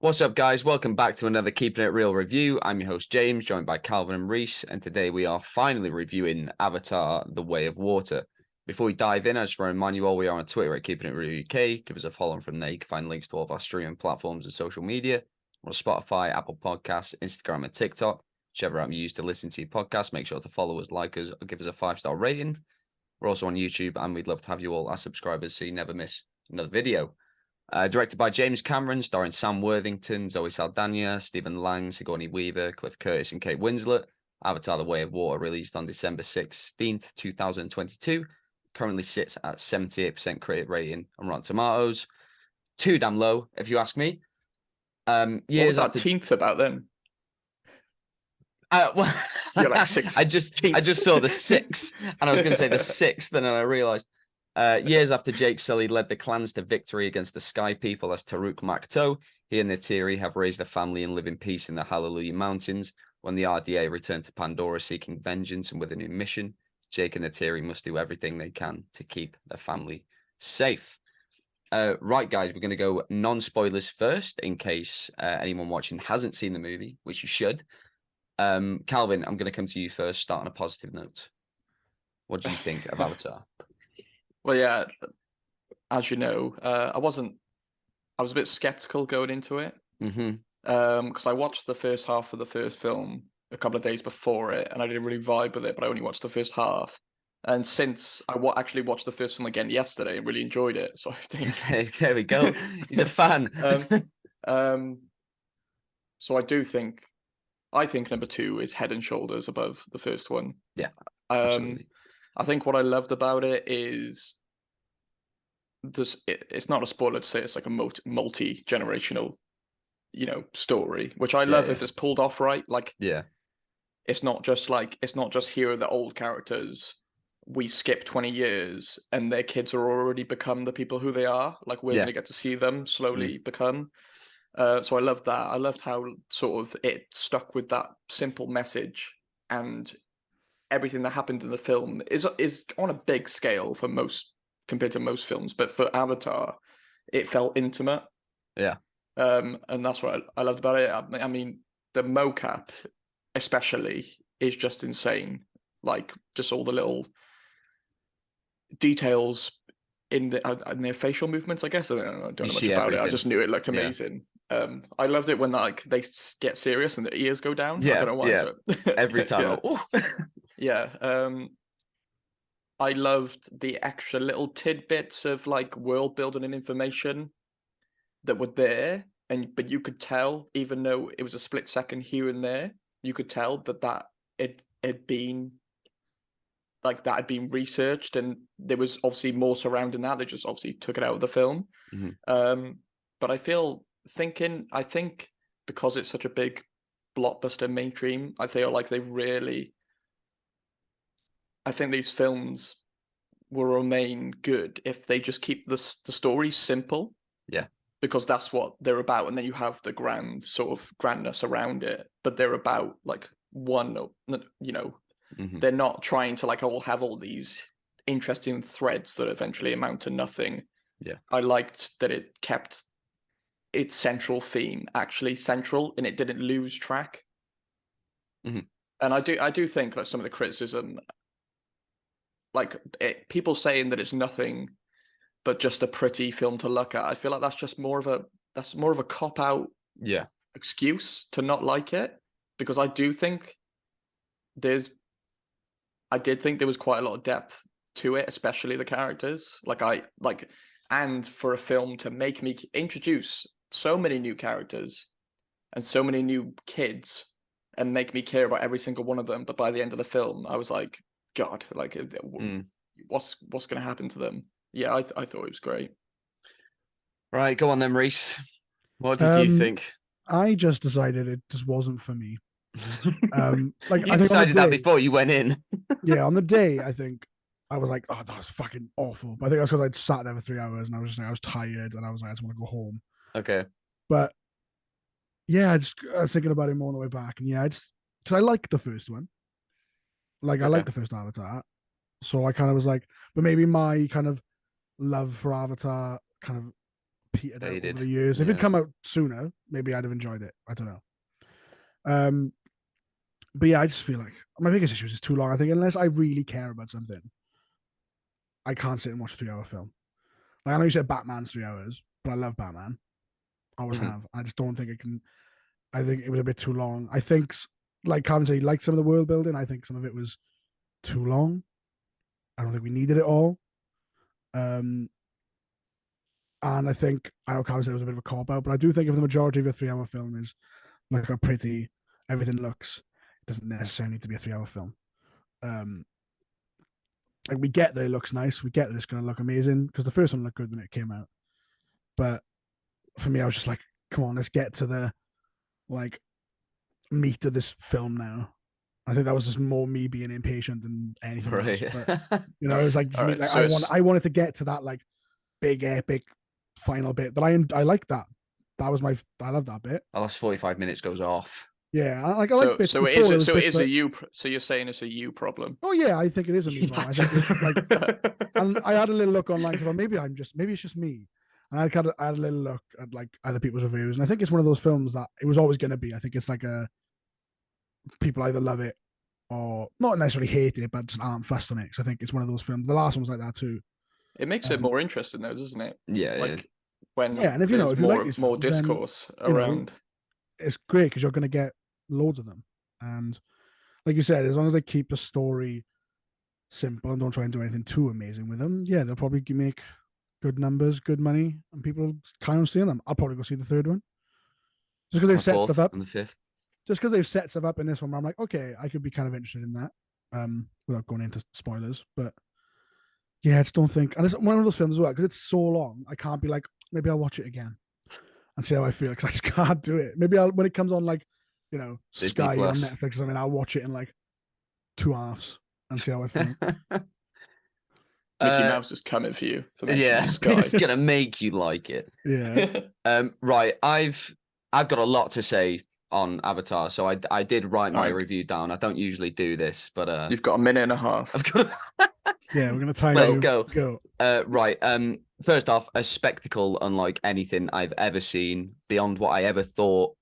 What's up, guys? Welcome back to another Keeping It Real review. I'm your host, James, joined by Calvin and Rhys, and today we are finally reviewing Avatar: The Way of Water. Before we dive in, I just want to remind you all we are on Twitter at Keeping It Real UK. Give us a follow from there. You can find links to all of our streaming platforms and social media. We're on Spotify, Apple Podcasts, Instagram, and TikTok. Whichever app you use to listen to your podcast, make sure to follow us, like us, or give us a 5-star rating. We're also on YouTube, and we'd love to have you all as subscribers so you never miss another video. Directed by James Cameron, starring Sam Worthington, Zoe Saldana, Stephen Lang, Sigourney Weaver, Cliff Curtis, and Kate Winslet. Avatar: The Way of Water released on December 16th, 2022. Currently sits at 78% critic rating on Rotten Tomatoes. Too damn low, if you ask me. What was that teenth about then? Well, You're like six. I just saw the 6, and I was going to say the 6th, and then I realized. Years after Jake Sully led the clans to victory against the Sky People as Taruk Makto, he and Neytiri have raised a family and live in peace in the Hallelujah Mountains. When the RDA return to Pandora seeking vengeance and with a new mission, Jake and Neytiri must do everything they can to keep their family safe. Right, guys, we're going to go non-spoilers first in case anyone watching hasn't seen the movie, which you should. Calvin, I'm going to come to you first, start on a positive note. What do you think of Avatar? Well, yeah, as you know, I was a bit skeptical going into it. Because I watched the first half of the first film a couple of days before it, and I didn't really vibe with it, but I only watched the first half. And since I actually watched the first film again yesterday and really enjoyed it, so I think there we go. He's a fan. So I think number 2 is head and shoulders above the first one. Yeah, absolutely. I think what I loved about it is it's not a spoiler to say it's like a multi-generational, story, which I love if it's pulled off right. Like, it's not just here are the old characters. We skip 20 years and their kids are already become the people who they are. Like, we're going to get to see them slowly become. So I loved that. I loved how sort of it stuck with that simple message, and everything that happened in the film is on a big scale compared to most films, but for Avatar, it felt intimate. Yeah. And that's what I loved about it. I mean, the mocap especially is just insane. Like, just all the little details in their facial movements, I guess. I don't know much about it. I just knew it looked amazing. I loved it when they get serious and the ears go down. I don't know why. Yeah. Every time. Yeah. I loved the extra little tidbits of like world building and information that were there, but you could tell, even though it was a split second here and there, you could tell that it had been researched, and there was obviously more surrounding that. They just obviously took it out of the film. But I think because it's such a big blockbuster mainstream, I feel like I think these films will remain good if they just keep the story simple. Yeah. Because that's what they're about. And then you have the grand sort of grandness around it, but they're about like one, they're not trying to like, have all these interesting threads that eventually amount to nothing. Yeah. I liked that it kept its central theme actually central and it didn't lose track. And I do think that some of the criticism, like people saying that it's nothing but just a pretty film to look at, I feel like that's more of a cop out excuse to not like it, because I did think there was quite a lot of depth to it, especially the characters. And for a film to make me introduce so many new characters and so many new kids and make me care about every single one of them, but by the end of the film I was like, God, like what's going to happen to them? Yeah, I thought it was great. Right, go on then, Rhys. What did you think? I just decided it just wasn't for me. You decided that before you went in. Yeah, on the day, I think I was like, oh, that was fucking awful. But I think that's because I'd sat there for 3 hours and I was tired and I was like, I just want to go home. Okay. But yeah, I was thinking about it more on the way back, and because I liked the first one. Like, I liked the first Avatar. So I kind of was like, but maybe my kind of love for Avatar kind of petered out over Faded. the years. If Yeah. it'd come out sooner, maybe I'd have enjoyed it. I don't know. But yeah, I just feel like my biggest issue is it's too long. I think unless I really care about something, I can't sit and watch a 3-hour film. Like I know you said Batman's 3 hours, but I love Batman. I always have. I just don't think it can. I think it was a bit too long. I think, like Calvin said, he liked some of the world building. I think some of it was too long. I don't think we needed it all. And I think I know Calvin said it was a bit of a cop out, but I do think if the majority of a 3-hour film is like how pretty everything looks, it doesn't necessarily need to be a 3-hour film. Like we get that it looks nice, we get that it's going to look amazing because the first one looked good when it came out. But for me, I was just like, come on, let's get to the like meat of this film now. I think that was just more me being impatient than anything else. But it was like, Right, like so I wanted to get to that like big epic final bit. But I like that. I love that bit. The last 45 minutes goes off. Yeah, I like bits so before. it is a you. So you're saying it's a you problem? Oh yeah, I think it is a me problem. I think it's like, and I had a little look online. So maybe it's just me. And I had a little look at like other people's reviews, and I think it's one of those films that it was always going to be. I think it's like people either love it or not necessarily hate it, but just aren't fussed on it. So I think it's one of those films. The last one was like that too. It makes it more interesting though, doesn't it? Yeah, like when and if there's you more, like these more films, discourse then, around. It's great because you're going to get loads of them. And like you said, as long as they keep the story simple and don't try and do anything too amazing with them, yeah, they'll probably make good numbers, good money, and people kind of seeing them. I'll probably go see the third one just because they've set stuff up. And the fifth. Just because they've set stuff up in this one, where I'm like, okay, I could be kind of interested in that. Without going into spoilers, but yeah, I just don't think. And it's one of those films as well because it's so long. I can't be like, maybe I'll watch it again and see how I feel because I just can't do it. Maybe when it comes on like, Disney Sky Plus. On Netflix or something, I'll watch it in like 2 halves and see how I feel. Mickey Mouse is coming for you. Yeah, it's gonna make you like it. Yeah. Right. I've got a lot to say on Avatar, so I did write my review down. I don't usually do this, but you've got a minute and a half. I've got. Yeah, we're gonna time. Let's go. Right. First off, a spectacle unlike anything I've ever seen, beyond what I ever thought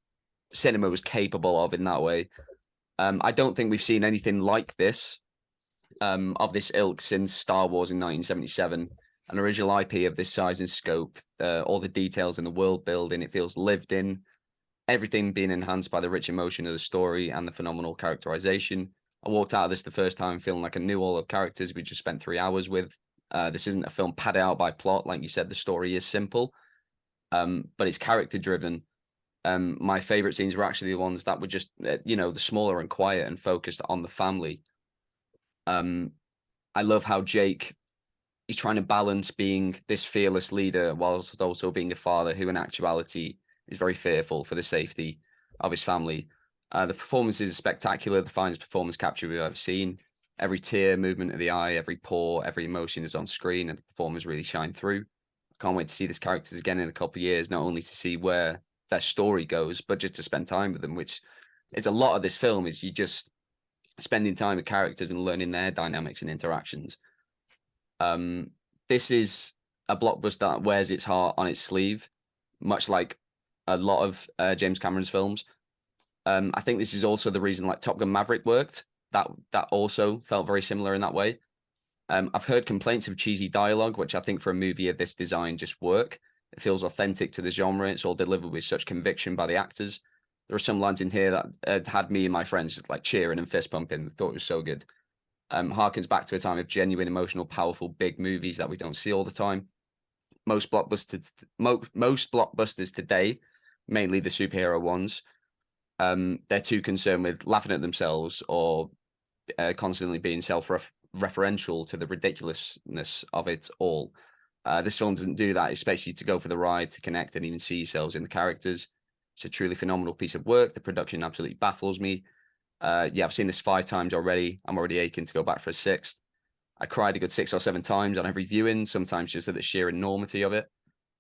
cinema was capable of in that way. I don't think we've seen anything like this, of this ilk since Star Wars in 1977. An original IP of this size and scope, all the details in the world building, it feels lived in. Everything being enhanced by the rich emotion of the story and the phenomenal characterization. I walked out of this the first time feeling like I knew all of the characters we just spent 3 hours with. This isn't a film padded out by plot. Like you said, the story is simple, but it's character driven. My favorite scenes were actually the ones that were just, the smaller and quiet and focused on the family. I love how Jake, he's trying to balance being this fearless leader whilst also being a father who in actuality is very fearful for the safety of his family. The performances are spectacular, the finest performance capture we've ever seen. Every tear, movement of the eye, every pore, every emotion is on screen, and the performers really shine through. I can't wait to see these characters again in a couple of years, not only to see where their story goes, but just to spend time with them, which is a lot of this film, is you just spending time with characters and learning their dynamics and interactions. This is a blockbuster that wears its heart on its sleeve, much like a lot of James Cameron's films. I think this is also the reason like Top Gun Maverick worked. That also felt very similar in that way. I've heard complaints of cheesy dialogue, which I think for a movie of this design just work. It feels authentic to the genre. It's all delivered with such conviction by the actors. There are some lines in here that had me and my friends like cheering and fist pumping. I thought it was so good. Harkens back to a time of genuine, emotional, powerful, big movies that we don't see all the time. Most blockbusters today, mainly the superhero ones, they're too concerned with laughing at themselves or constantly being self-referential to the ridiculousness of it all. This film doesn't do that. It expects you to go for the ride, to connect and even see yourselves in the characters. It's a truly phenomenal piece of work. The production absolutely baffles me. I've seen this 5 times already. I'm already aching to go back for a 6th. I cried a good 6 or 7 times on every viewing, sometimes just at the sheer enormity of it.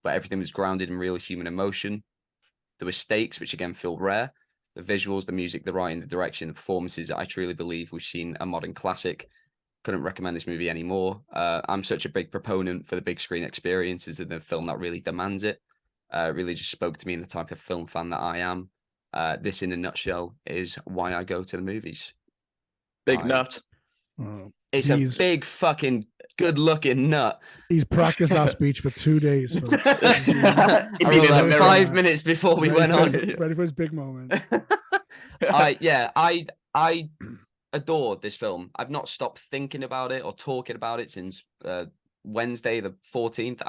But everything was grounded in real human emotion. There were stakes, which again feel rare. The visuals, the music, the writing, the direction, the performances, I truly believe we've seen a modern classic. Couldn't recommend this movie anymore. I'm such a big proponent for the big screen experiences in a film that really demands it. really just spoke to me and the type of film fan that I am. This, in a nutshell, is why I go to the movies. Big nut. It's a big fucking good-looking nut. He's practiced that speech for 2 days, folks. I wrote that 5 minutes before we went on. Ready for his big moment. I adored this film. I've not stopped thinking about it or talking about it since Wednesday the 14th.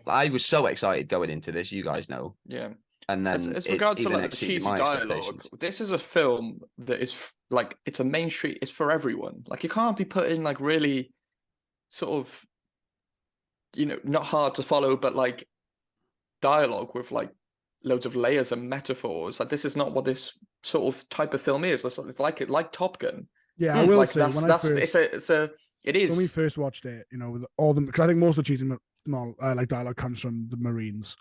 I was so excited going into this, you guys know. Yeah. And then as regards to even like the cheesy my dialogue, this is a film that is like, it's a mainstream, it's for everyone. Like, you can't be putting like really sort of, you know, not hard to follow, but like dialogue with like loads of layers and metaphors. Like, this is not what this sort of type of film is. It's like Top Gun. Yeah, I will like, say it is when we first watched it, you know, with all them, because I think most of the cheesy like dialogue comes from the Marines.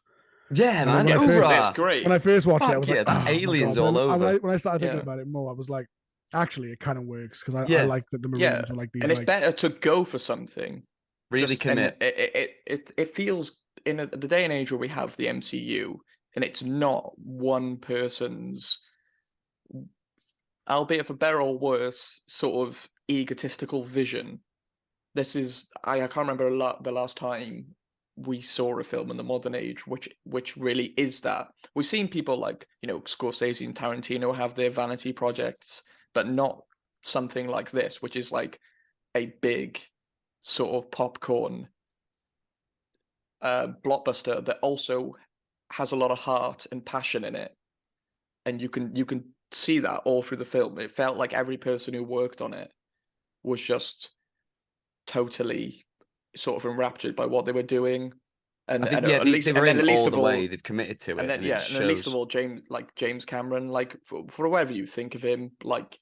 Yeah, man, it's great. When I first watched it, I was like, that aliens all over. When I started thinking about it more, I was like, actually, it kind of works because I like that the Marines were like these. And it's better to go for something. Really commit. It feels in the day and age where we have the MCU, and it's not one person's, albeit for better or worse, sort of egotistical vision. This is I can't remember the last time we saw a film in the modern age which really is that. We've seen people like, you know, Scorsese and Tarantino have their vanity projects, but not something like this, which is like a big sort of popcorn blockbuster that also has a lot of heart and passion in it, and you can see that all through the film. It felt like every person who worked on it was just totally sort of enraptured by what they were doing, and I think, at least they were in all the way. They've committed to it, and then at least of all, James Cameron, like for whatever you think of him, like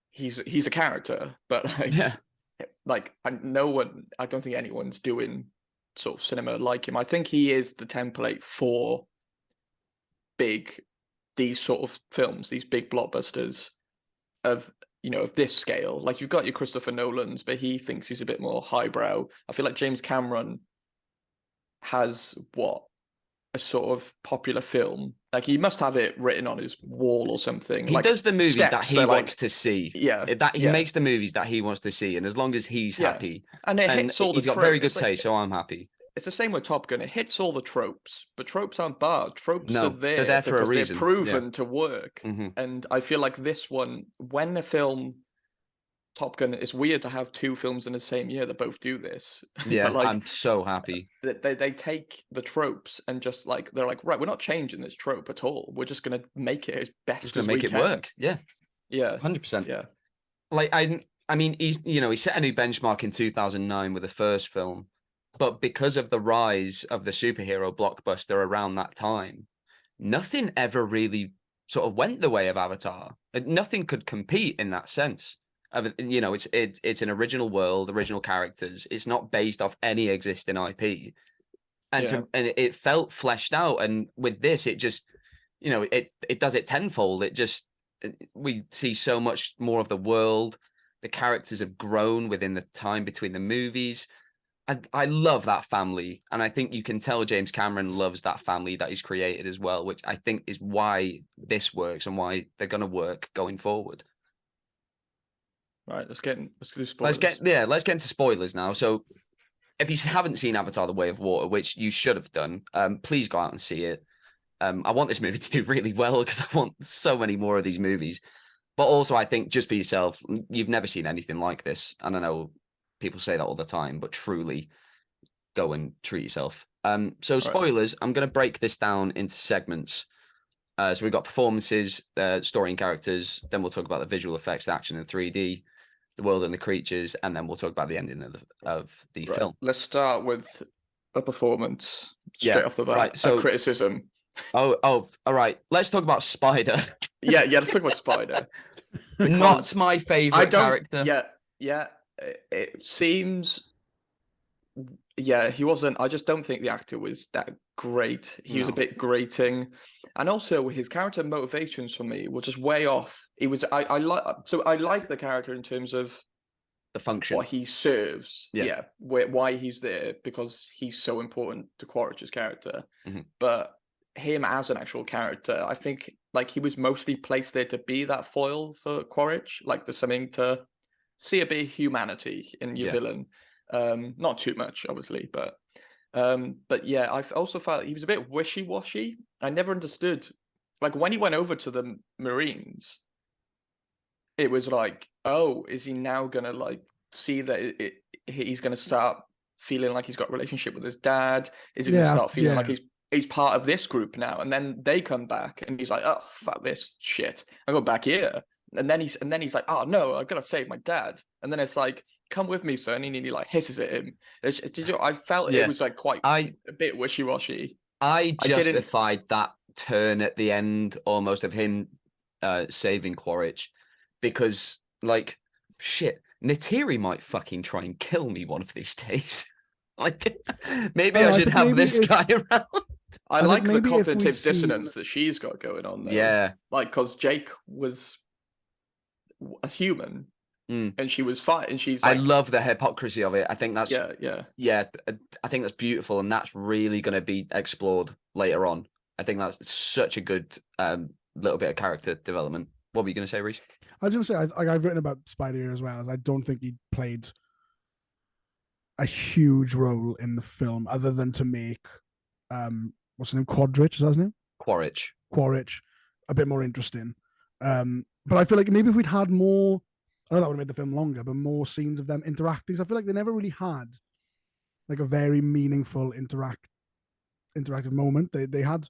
he's a character, but like I don't think anyone's doing sort of cinema like him. I think he is the template for these sort of films, these big blockbusters of, you know, of this scale. Like, you've got your Christopher Nolans, but he thinks he's a bit more highbrow. I feel like James Cameron has a sort of popular film. Like, he must have it written on his wall or something. He does the movies that he wants to see. Yeah, he makes the movies that he wants to see, and as long as he's happy, and it hits all the he's got very good taste, so I'm happy. It's the same with Top Gun. It hits all the tropes, but tropes aren't bad. Tropes are there. They're there for a reason. They're proven to work. Mm-hmm. And I feel like this one, when a film, Top Gun, it's weird to have two films in the same year that both do this. Yeah, but like, I'm so happy. They take the tropes and just like, they're like, right, we're not changing this trope at all. We're just going to make it as best as we can. Make it work. Yeah. Yeah. 100%. Yeah. Like, I mean, he set a new benchmark in 2009 with the first film. But because of the rise of the superhero blockbuster around that time, nothing ever really sort of went the way of Avatar. Nothing could compete in that sense. You know, it's an original world, original characters. It's not based off any existing IP, and it felt fleshed out. And with this, it just, you know, it does it tenfold. We see so much more of the world. The characters have grown within the time between the movies. I love that family, and I think you can tell James Cameron loves that family that he's created as well, which I think is why this works and why they're going to work going forward. Right, let's do spoilers. Let's get into spoilers now. So, if you haven't seen Avatar: The Way of Water, which you should have done, please go out and see it. I want this movie to do really well because I want so many more of these movies. But also, I think just for yourself, you've never seen anything like this, and I know people say that all the time, but truly go and treat yourself. So spoilers, I'm going to break this down into segments. So we've got performances, story and characters. Then we'll talk about the visual effects, the action in 3D, the world and the creatures. And then we'll talk about the ending of the film. Let's start with a performance straight off the bat. Right, so criticism. Oh, all right. Let's talk about Spider. yeah, let's talk about Spider. Not my favorite character. Yeah. It seems, he wasn't. I just don't think the actor was that great. He was a bit grating, and also his character motivations for me were just way off. It was I like the character in terms of the function, what he serves. Yeah. Why he's there, because he's so important to Quaritch's character. But him as an actual character, I think like he was mostly placed there to be that foil for Quaritch. Like there's something to see a bit of humanity in your villain. Not too much, obviously, but yeah, I also felt he was a bit wishy-washy. I never understood, like when he went over to the Marines, it was like, oh, is he now gonna like see that he's gonna start feeling like he's got a relationship with his dad? Is he gonna start feeling like he's part of this group now? And then they come back and he's like, oh fuck this shit, I go back here. And then he's like, oh no, I gotta save my dad. And then it's like, come with me, son. And he like hisses at him. I felt it was like quite a bit wishy-washy. I justified that turn at the end almost of him saving Quaritch, because like shit, Neytiri might fucking try and kill me one of these days. Like maybe I should have this guy around. I like the cognitive dissonance that she's got going on though. Yeah. Like, because Jake was a human and she was fine, and she's like, I love the hypocrisy of it. I think that's yeah I think that's beautiful, and that's really going to be explored later on. I think that's such a good little bit of character development. What were you going to say, Rhys? I was going to say, I've written about Spider as well. I don't think he played a huge role in the film, other than to make what's his name, Quadrich, is that his name? Quaritch a bit more interesting. But I feel like maybe if we'd had more, I know that would have made the film longer, but more scenes of them interacting. Because I feel like they never really had like a very meaningful interactive moment. They had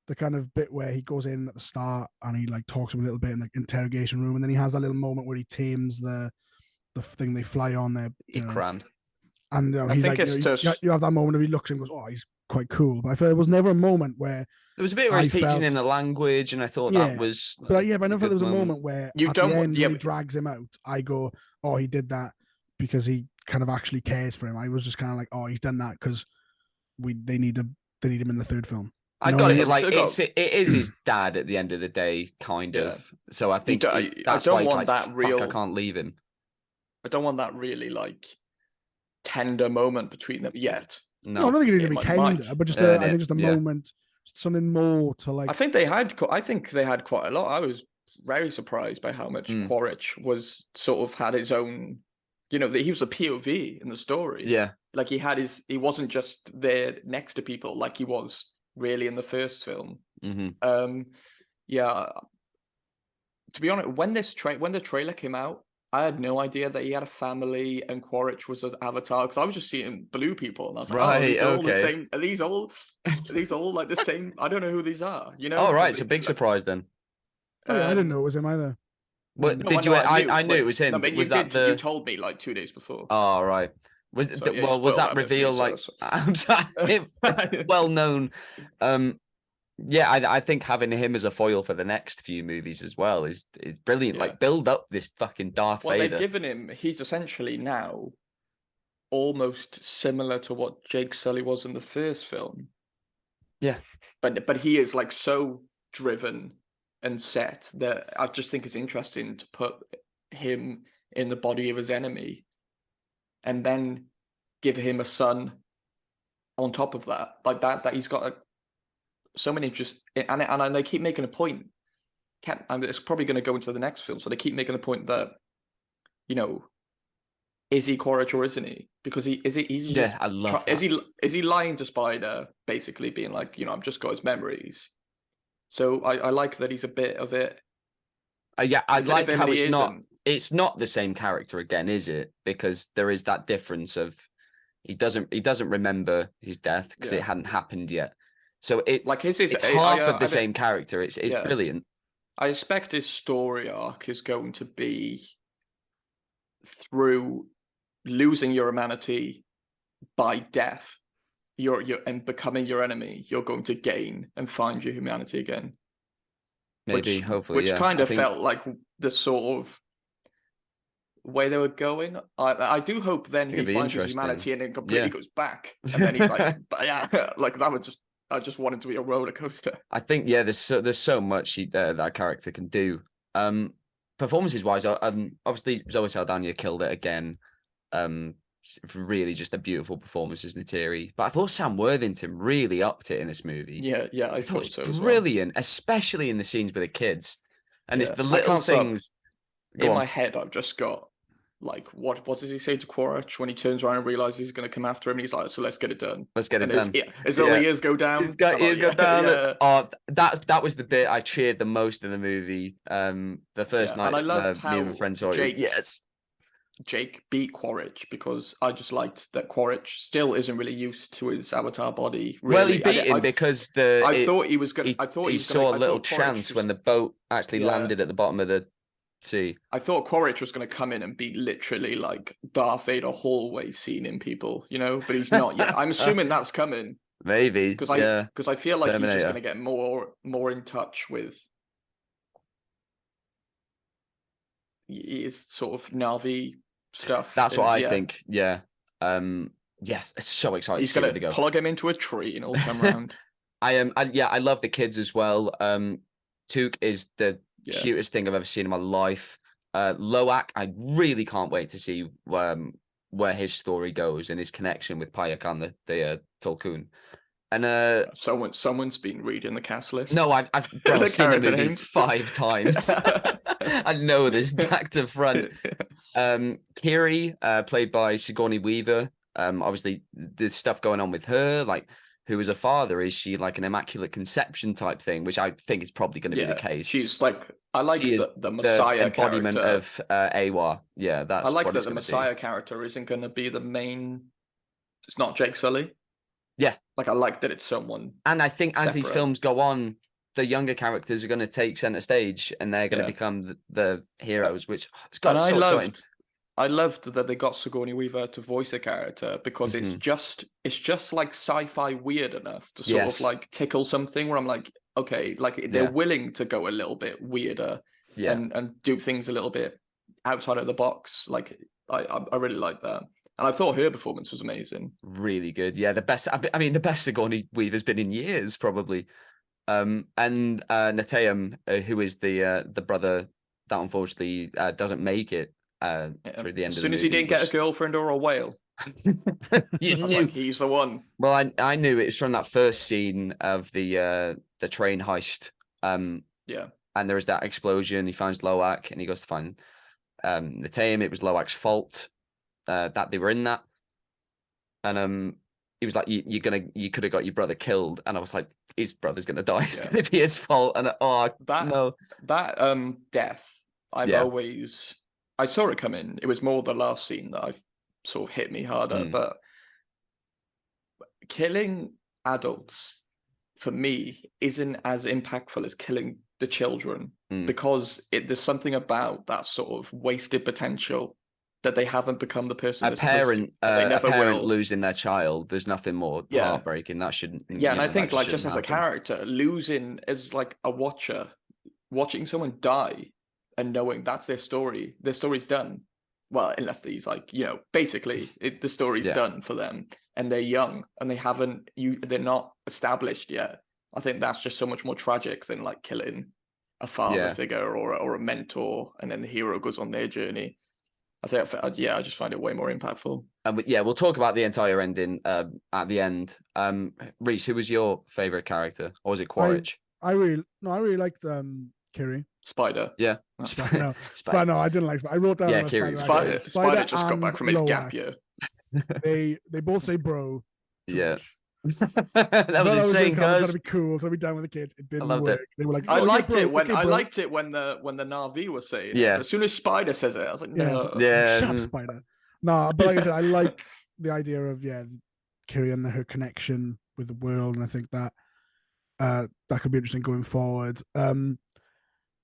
the kind of bit where he goes in at the start and he like talks a little bit in the interrogation room, and then he has that little moment where he tames the thing they fly on there. Ikran. And I think you have that moment where he looks and goes, "Oh, he's quite cool." But I feel there was never a moment where there was a bit where he's teaching in the language, and I thought that was. But I never felt there was a moment where at the end when he drags him out, I go, "Oh, he did that because he kind of actually cares for him." I was just kind of like, "Oh, he's done that because they need him in the third film." I got it. Like it is his dad at the end of the day, kind of. So I think that's why he's like, "Fuck, I can't leave him." I don't want that really like tender moment between them yet. No, I don't think it needed to be tender, but just I think just a moment, something more to like. I think they had quite a lot. I was very surprised by how much Quaritch was sort of had his own. You know, that he was a POV in the story. Yeah, like he wasn't just there next to people like he was really in the first film. Yeah. To be honest, when the trailer came out, I had no idea that he had a family and Quaritch was an avatar, because I was just seeing blue people and I was like, oh, these are all the same. Are these all like the same? I don't know who these are, you know? Oh, right. It's a big surprise then. I didn't know it was him either. But did you? I knew it was him. No, but you told me like 2 days before. Oh, right. Was that reveal like I'm sorry, well known? Yeah, I think having him as a foil for the next few movies as well is brilliant. Yeah. Like, build up this fucking Darth Vader. They've given him, he's essentially now almost similar to what Jake Sully was in the first film. Yeah. But he is like so driven and set that I just think it's interesting to put him in the body of his enemy and then give him a son on top of that. Like that he's got so many and they keep making a point. And it's probably going to go into the next film, so they keep making the point that, you know, is he Quaritch or isn't he? Because I love that. Is he lying to Spider, basically being like, you know, I've just got his memories. So I like that he's a bit of it. Yeah, I like how it's not the same character again, is it? Because there is that difference of he doesn't remember his death because it hadn't happened yet. So it's half of the same character. It's brilliant. I expect his story arc is going to be through losing your humanity by death. And becoming your enemy, you're going to gain and find your humanity again. Hopefully, which kind of felt like the sort of way they were going. I do hope then he finds his humanity and then completely goes back, and then he's like, like that would just. I just want it to be a roller coaster. I think there's so much that character can do. performances wise, obviously Zoe Saldana killed it again. Really just a beautiful performance as Neytiri. But I thought Sam Worthington really upped it in this movie. Yeah, I thought it's so as brilliant, well. Especially in the scenes with the kids. And Yeah. it's the little things. In my head, I've just got like, what does he say to Quaritch when he turns around and realizes he's going to come after him? And he's like, so let's get it done. Let's get it and done. His little ears go down. His ears go down. Yeah. Oh, that was the bit I cheered the most in the movie. The first night, and I loved me and how my friends saw it. Yes. Jake beat Quaritch because I just liked that Quaritch still isn't really used to his avatar body. Really. Well, he beat him because thought he was going. He saw a little chance when the boat actually landed at the bottom of the sea. I thought Quaritch was going to come in and be literally like Darth Vader hallway scene in people, but he's not yet. I'm assuming that's coming. Maybe because I feel like Terminator. He's just going to get more in touch with his sort of Na'vi stuff. That's what I think. Yeah. It's so exciting. He's going to plug him into a tree and he'll come around. I love the kids as well. Took is the cutest thing I've ever seen in my life. Loak, I really can't wait to see where his story goes and his connection with Paya Khan, the Tulkun. And someone's been reading the cast list. No, I've seen the movie names 5 times. I know this back to front. Kiri, played by Sigourney Weaver. Obviously, there's stuff going on with her, like who is a father? Is she like an immaculate conception type thing? Which I think is probably going to be the case. She's like, I like the Messiah embodiment character. of Awa. Yeah, that's. I like that the Messiah character isn't going to be the main. It's not Jake Sully. Yeah, like I like that it's someone. And I think as these films go on, the younger characters are going to take center stage, and they're going to become the heroes. Which it's got so exciting. I loved that they got Sigourney Weaver to voice a character because it's just like sci-fi weird enough to sort of like tickle something where I'm like, okay, like they're willing to go a little bit weirder and do things a little bit outside of the box. Like I really like that. And I thought her performance was amazing. Really good. Yeah, the best. I mean, the best Sigourney Weaver's been in years, probably. And Neteyam, who is the brother that unfortunately doesn't make it. Through the end as soon as he didn't get a girlfriend or a whale, you knew like, he's the one. Well, I knew it was from that first scene of the train heist. And there is that explosion. He finds Loak, and he goes to find Neteyam. It was Loak's fault that they were in that, and he was like, "You could have got your brother killed," and I was like, "His brother's gonna die. It's gonna be his fault." And that death, I saw it come in. It was more the last scene that I sort of hit me harder. But killing adults, for me, isn't as impactful as killing the children because there's something about that sort of wasted potential that they haven't become the person. A parent losing their child. There's nothing more heartbreaking. That shouldn't. Yeah, and I think like just as a character, losing as like a watcher, watching someone die. And knowing that's their story, their story's done. Well, unless these basically the story's done for them, and they're young and they're not established yet. I think that's just so much more tragic than like killing a father figure or a mentor, and then the hero goes on their journey. I just find it way more impactful. We'll talk about the entire ending at the end. Rhys, who was your favorite character, or was it Quaritch? I really liked Kiri. Spider. Yeah. Spider. But no, I didn't like Spider. I wrote down Kiri. Spider just got back from his gap year. They both say bro. Yeah. that was insane, guys. Trying to be cool, trying to be down with the kids. It didn't work. They were like, I liked it when the Na'vi was saying it. As soon as Spider says it, I was like, no. Shut up, Spider. No, but like I said, I like the idea of Kiri and her connection with the world, and I think that that could be interesting going forward.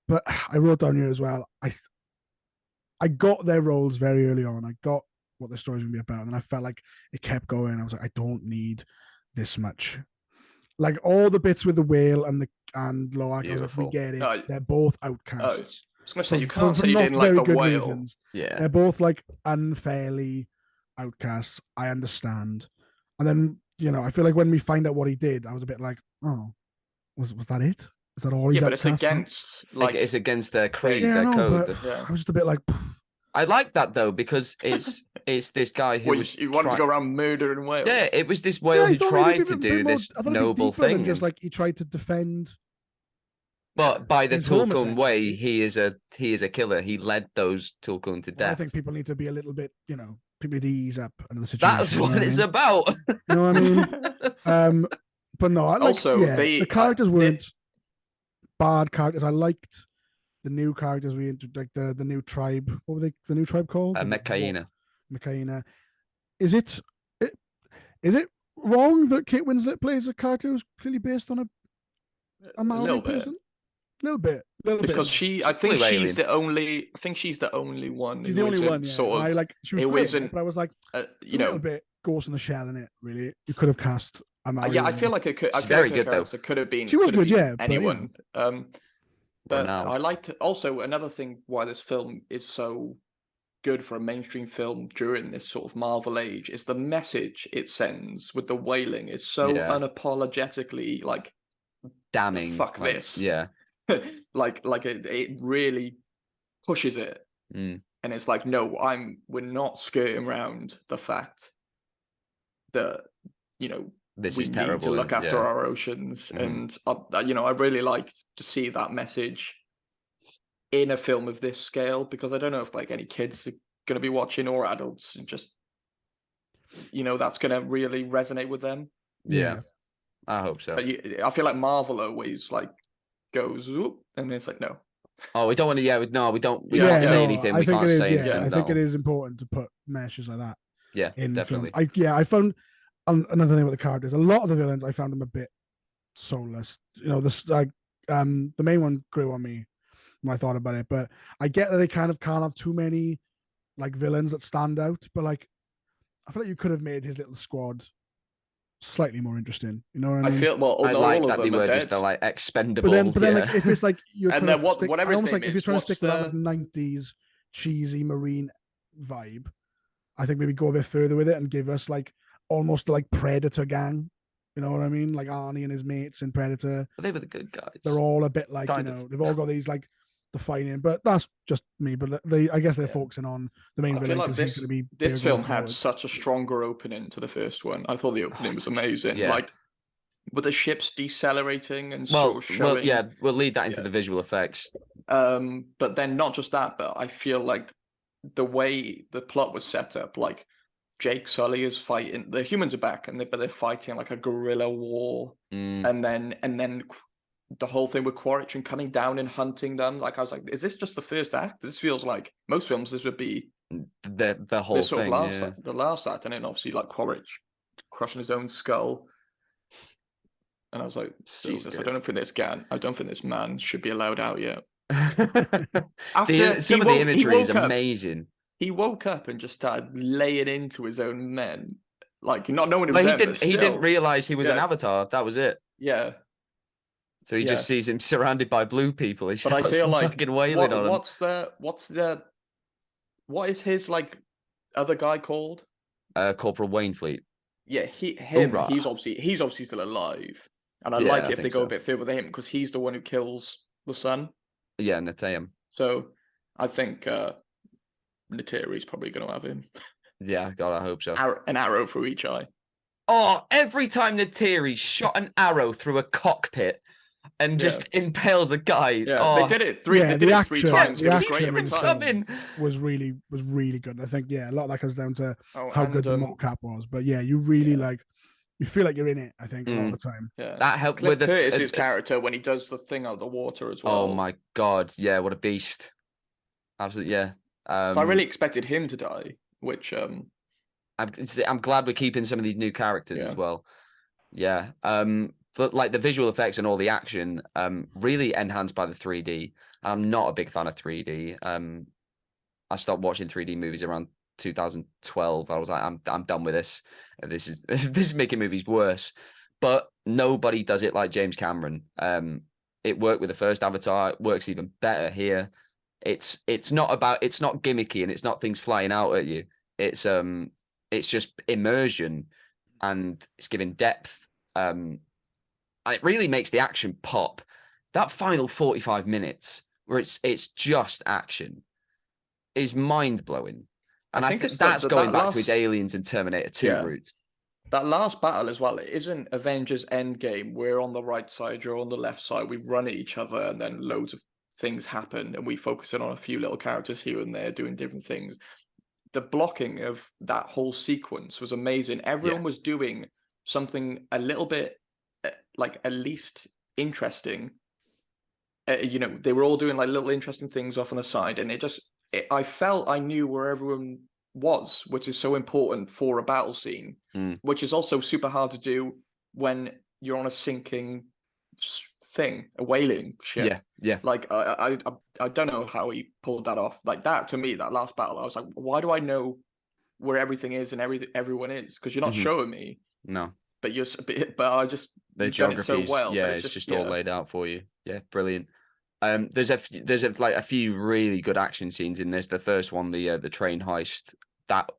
But I wrote down here as well. I got their roles very early on. I got what the story's gonna be about, and I felt like it kept going. I was like, I don't need this much. Like all the bits with the whale and Loak, I was like, we get it. They're both outcasts. I was gonna say you can't say you didn't like the whale. Reasons. Yeah, they're both like unfairly outcasts. I understand. And then I feel like when we find out what he did, I was a bit like, oh, was that it? Is that all he's but it's outcast for? against like it's against their creed, Yeah, I their know, code. but Yeah. I was just a bit like, I like that though because it's this guy who well, was you wanted to go around murdering whales. Yeah, it was this yeah, whale I who thought maybe tried to do this I thought noble it'd be deeper thing, than just like he tried to defend. but by the his home, Tulkun way, essentially. he is a killer. He led those Tulkun to Well, I death. think people need to be a little bit, people need to ease up under the situation. That's you know what I it's mean? about. You know what I mean? But no, Also, the characters weren't bad characters. I liked the new characters we like the new tribe. What were they? The new tribe called? Meccaina. Meccaina. Is it wrong that Kate Winslet plays a character who's clearly based on a Maori person? A little bit. Because I think she's the only one. She's the only one, yeah. Sort of. She was great, but I was like, a little bit Ghost in the Shell in it. Really, you could have cast a Maori. Yeah, I feel like it could. She's very good though. Could have been. She was good, yeah. Anyone. But Ronald. I liked also another thing why this film is so good for a mainstream film during this sort of Marvel age is the message it sends with the wailing. It's so unapologetically like damning. Fuck this. Yeah. like it really pushes it. And it's like, no, we're not skirting around the fact that, this we is need terrible to look after our oceans. And I really liked to see that message in a film of this scale, because I don't know if like any kids are going to be watching or adults, and just that's going to really resonate with them. Yeah, I hope so. But I feel like Marvel always like goes and it's like, no. Oh, we don't want to. We don't say anything. We can't say anything. I think it is important to put messages like that. Yeah, in definitely. Film. I found another thing with the characters. A lot of the villains, I found them a bit soulless. The main one grew on me when I thought about it, but I get that they kind of can't have too many like villains that stand out. But like, I feel like you could have made his little squad slightly more interesting. You know what I mean? I feel I like that they were just like expendable. But then like, if it's like you're and trying then to whatever almost like is, if you're trying to stick with that like 90s cheesy marine vibe, I think maybe go a bit further with it and give us like almost like Predator gang. You know what I mean? Like Arnie and his mates in Predator. But they were the good guys. They're all a bit like, they've all got these like defining, but that's just me. But I guess they're focusing on the main villain. Like this film had such a stronger opening to the first one. I thought the opening was amazing. Yeah. Like with the ships decelerating and sort of showing. We'll lead that into the visual effects. But then not just that, but I feel like the way the plot was set up, like Jake Sully is fighting. The humans are back, but they're fighting like a guerrilla war, and then the whole thing with Quaritch and coming down and hunting them. Like I was like, is this just the first act? This feels like most films. This would be the whole sort thing, of the last act, and then obviously like Quaritch crushing his own skull. And I was like, Jesus, I don't think this man should be allowed out yet. Some of the imagery is amazing. He woke up and just started laying into his own men, like not knowing he didn't realize he was an avatar. That was it. Yeah. So he just sees him surrounded by blue people. He starts I feel like fucking wailing on him. What is his like other guy called? Corporal Wainfleet. Yeah, he's obviously still alive, and I like it if they go a bit further with him because he's the one who kills the son. Yeah, Neteyam. So I think Neytiri's probably going to have him. Yeah, God, I hope so. An arrow through each eye. Oh, every time Neytiri shot an arrow through a cockpit and just impales a guy. Yeah, they did it three. They did it 3 times. It was great every time. Was really good. I think a lot of that comes down to how good the mocap was. But yeah, you really you feel like you're in it. I think a lot of the time. Yeah, that helped with Curtis's character when he does the thing out of the water as well. Oh my God! Yeah, what a beast! Absolutely, yeah. So I really expected him to die, which I'm glad we're keeping some of these new characters as well. Yeah. But like the visual effects and all the action, really enhanced by the 3D. I'm not a big fan of 3D. I stopped watching 3D movies around 2012. I was like, I'm done with this. This is making movies worse. But nobody does it like James Cameron. It worked with the first Avatar. It works even better here. It's not gimmicky and it's not things flying out at you. It's just immersion and it's giving depth. And it really makes the action pop. that final 45 minutes where it's just action is mind blowing. And I think that's going back to its Aliens and Terminator 2 roots. That last battle as well, it isn't Avengers Endgame. We're on the right side, you're on the left side. We run at each other, and then loads of things happen, and we focus in on a few little characters here and there doing different things. The blocking of that whole sequence was amazing. Everyone was doing something a little bit, like, at least interesting. They were all doing like little interesting things off on the side, and I felt I knew where everyone was, which is so important for a battle scene, which is also super hard to do when you're on a sinking thing, a whaling ship. Yeah. Like I don't know how he pulled that off. Like that, to me, that last battle, I was like, why do I know where everything is and everyone is? Because you're not showing me. No. But I just the geography so well. Yeah, it's just all laid out for you. Yeah, brilliant. There's a few really good action scenes in this. The first one, the train heist. That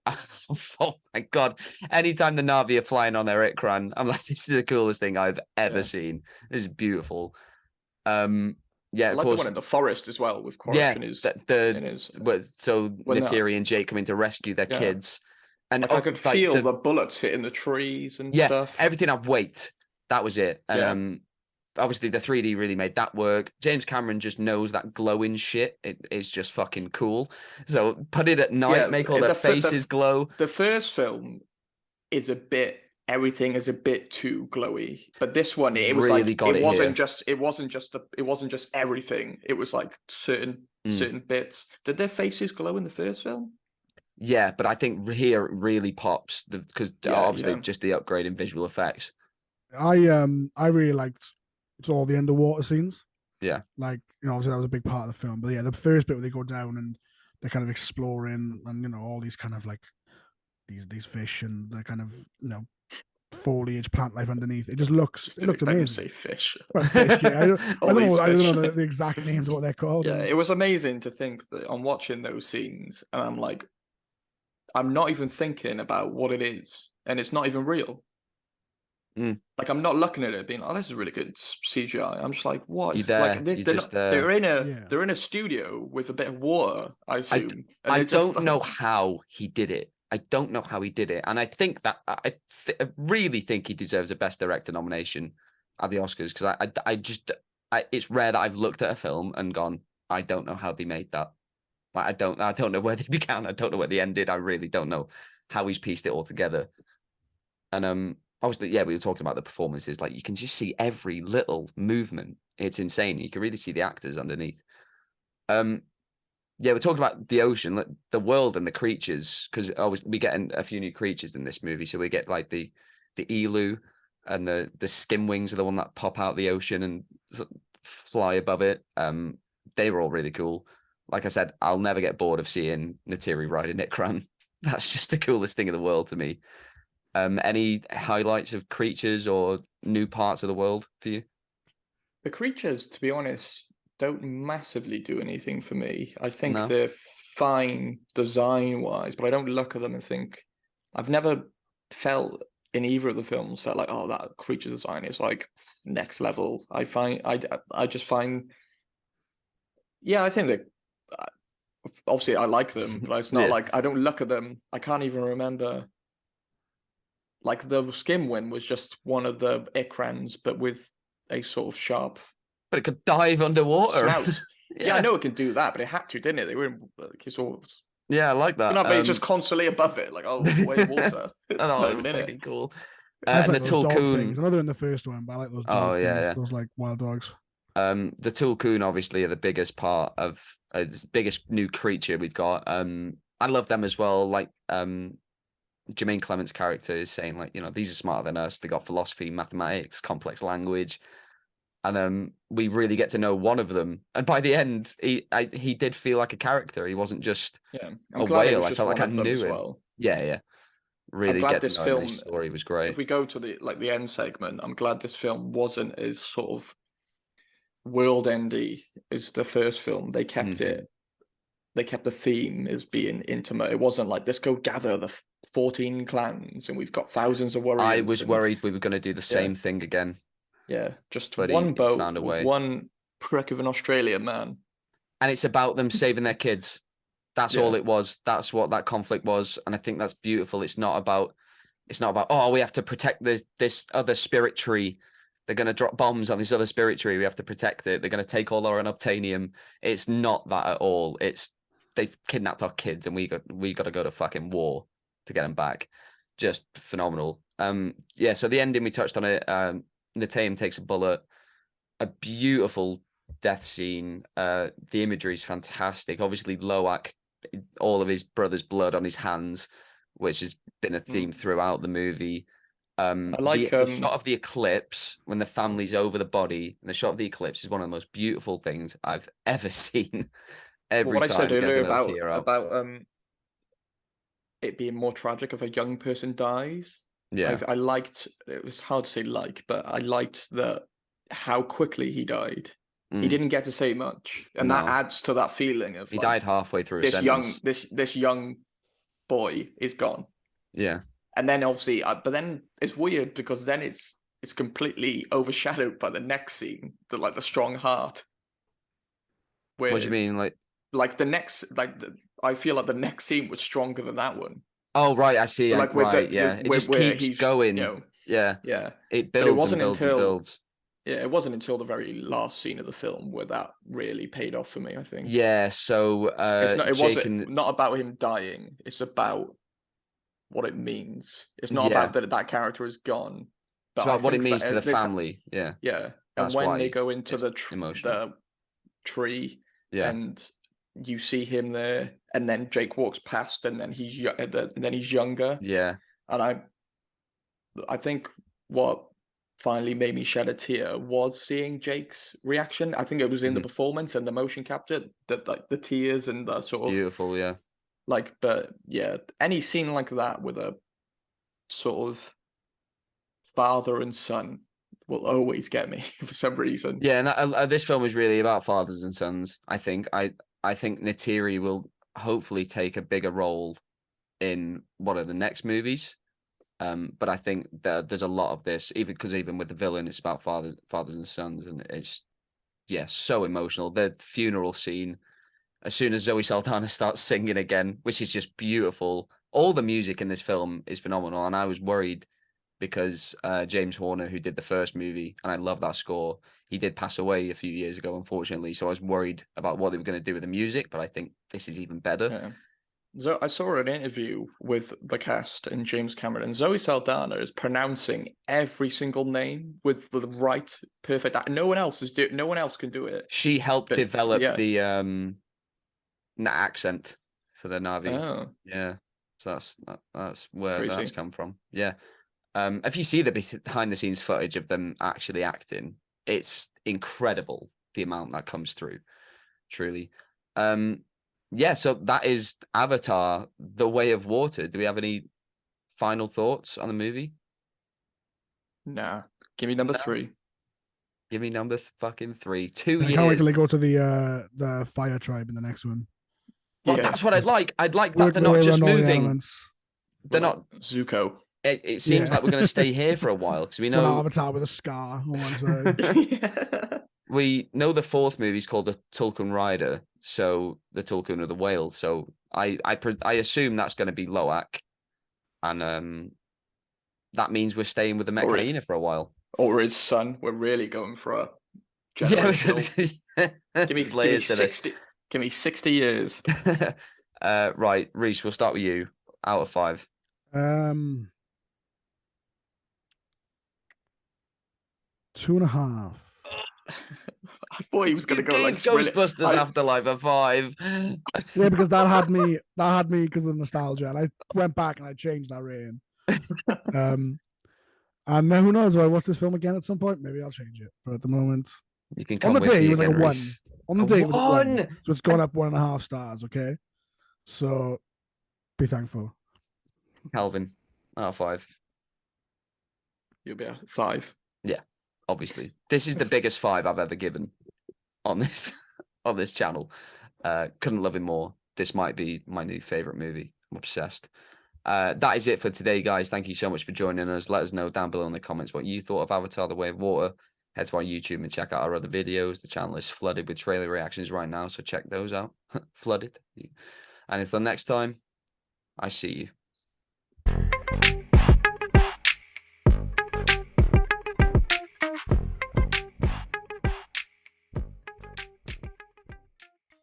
oh my god! Anytime the Na'vi are flying on their Ikran, I'm like, this is the coolest thing I've ever seen. This is beautiful. I like the one in the forest as well with Quaritch and his. So Neytiri and Jake coming to rescue their kids, and I could feel the bullets hitting the trees and stuff. Everything had weight. That was it. And obviously the 3D really made that work. James Cameron just knows that glowing shit. It is just fucking cool. So put it at night, make all their faces glow. The first film is everything is a bit too glowy, but this one it was really like it wasn't just everything. It was like certain bits. Did their faces glow in the first film? Yeah, but I think here it really pops because obviously just the upgrade in visual effects. I really liked all the underwater scenes. Yeah, like obviously that was a big part of the film. But yeah, the first bit where they go down and they're kind of exploring, and all these kind of like these fish and the kind of foliage, plant life underneath. It just looked amazing. Say fish. Well, fish, yeah. I don't know the exact names of what they're called. Yeah, it was amazing to think that I'm watching those scenes and I'm like, I'm not even thinking about what it is, and it's not even real. Like I'm not looking at it being, oh, this is really good CGI. I'm just like, what? They're in a studio with a bit of water, I assume. I don't know how he did it. And I think that I really think he deserves a Best Director nomination at the Oscars, because it's rare that I've looked at a film and gone, I don't know how they made that. Like, I don't know where they began. I don't know where they ended. I really don't know how he's pieced it all together. And obviously, we were talking about the performances. Like, you can just see every little movement. It's insane. You can really see the actors underneath. We're talking about the ocean, the world, and the creatures, because we get a few new creatures in this movie. So we get like the elu, and the skim wings are the one that pop out the ocean and fly above it. They were all really cool. Like I said, I'll never get bored of seeing Neytiri riding Ikran. That's just the coolest thing in the world to me. Any highlights of creatures or new parts of the world for you? The creatures, to be honest, don't massively do anything for me. I think they're fine design-wise, but I don't look at them and think... I've never felt in either of the films like, oh, that creature design is like next level. I just find... Yeah, I think that... Obviously, I like them, but it's not like... I don't look at them. I can't even remember... Like, the skim wing was just one of the Ikrans, but with a sort of sharp... But it could dive underwater. Snout. Yeah, I know it can do that, but it had to, didn't it? They were in sort of... Yeah, I like that. But it's just constantly above it, like, oh, way of water. Not even in it. Cool. And like the Tulkun. I know they're in the first one, but I like those dog things, those like wild dogs. The Tulkun obviously are the biggest part of biggest new creature we've got. I love them as well. Like Jermaine Clement's character is saying, like, these are smarter than us. They got philosophy, mathematics, complex language. And we really get to know one of them. And by the end, he did feel like a character. He wasn't just a whale. I felt like I knew him. Well. Yeah. Really get to know him. His story was great. If we go to the end segment, I'm glad this film wasn't as sort of world-endy as the first film. They kept it. They kept the theme as being intimate. It wasn't like, let's go gather the 14 clans and we've got thousands of warriors. I was worried we were going to do the same thing again. Yeah, just one boat with one prick of an Australian man. And it's about them saving their kids. That's all it was. That's what that conflict was. And I think that's beautiful. It's not about, oh, we have to protect this other spirit tree. They're going to drop bombs on this other spirit tree. We have to protect it. They're going to take all our unobtainium. It's not that at all. It's they've kidnapped our kids and we got to go to fucking war to get them back. Just phenomenal. So the ending, we touched on it. Nataim takes a bullet. A beautiful death scene. The imagery is fantastic. Obviously, Loak, all of his brother's blood on his hands, which has been a theme throughout the movie. I like the shot of the eclipse when the family's over the body, and the shot of the eclipse is one of the most beautiful things I've ever seen. What I said earlier about it being more tragic if a young person dies. Yeah, I liked. It was hard to say but I liked how quickly he died. He didn't get to say much, and that adds to that feeling of he died halfway through a sentence. This young boy is gone. Yeah, and then obviously, but then it's weird because then it's completely overshadowed by the next scene, the strong heart. What do you mean, like the next I feel like the next scene was stronger than that one. Oh right, I see. It just keeps going. Yeah. It builds and builds and builds. Yeah, it wasn't until the very last scene of the film where that really paid off for me, I think. Yeah, so it wasn't not about him dying. It's about what it means. It's not about that character is gone. But it's about what it means to the family. Yeah. Yeah. And when they go into the tree and you see him there, and then Jake walks past, and then he's younger. Yeah. And I think what finally made me shed a tear was seeing Jake's reaction. I think it was in the performance and the motion capture, that the tears and the sort of beautiful, yeah. But yeah, any scene like that with a sort of father and son will always get me for some reason. Yeah, and this film is really about fathers and sons. I think Neytiri will hopefully take a bigger role in one of the next movies. But I think that there's a lot of this, even with the villain, it's about fathers and sons, and it's so emotional. The funeral scene, as soon as Zoe Saldana starts singing again, which is just beautiful. All the music in this film is phenomenal, and I was worried because James Horner, who did the first movie, and I love that score, he did pass away a few years ago, unfortunately. So I was worried about what they were going to do with the music, but I think this is even better. Yeah. So I saw an interview with the cast and James Cameron, and Zoe Saldana is pronouncing every single name with the right perfect. No one else can do it. She helped develop the accent for the Na'vi. Oh. Yeah, so that's where that's come from. Yeah. If you see the behind the scenes footage of them actually acting, it's incredible the amount that comes through. Truly. So that is Avatar: The Way of Water. Do we have any final thoughts on the movie? Nah. Give me number 3. Give me number fucking 3. 2 years. I can't wait till they go to the fire tribe in the next one. Well, that's what I'd like. I'd like that they're not just moving. They're not Zuko. It seems like we're going to stay here for a while because we know Avatar with a scar on one side. We know the fourth movie is called the Tulkun Rider, so the Tulkun of the Whale. So I assume that's going to be Loak, and that means we're staying with the Met Hyena for a while. Or his son. We're really going for a give me 60 years. Right, Rhys, we'll start with you. Out of 5. 2.5. I thought he was going to go like Ghostbusters Afterlife at 5. Yeah, because that had me because of the nostalgia, and I went back and I changed that rating. And then who knows? If I watch this film again at some point, maybe I'll change it. But at the moment, you can come on the day it was like a 1. Rhys. On the day it was a 1. So it's gone up 1.5 stars. Okay, so be thankful. Calvin, out of 5. You'll be at 5. Yeah, obviously. This is the biggest 5 I've ever given on this channel. Couldn't love him more. This might be my new favorite movie. I'm obsessed. That is it for today, guys. Thank you so much for joining us. Let us know down below in the comments what you thought of Avatar: The Way of Water. head to our YouTube and check out our other videos. The channel is flooded with trailer reactions right now, so check those out. Flooded. And until next time, I see you.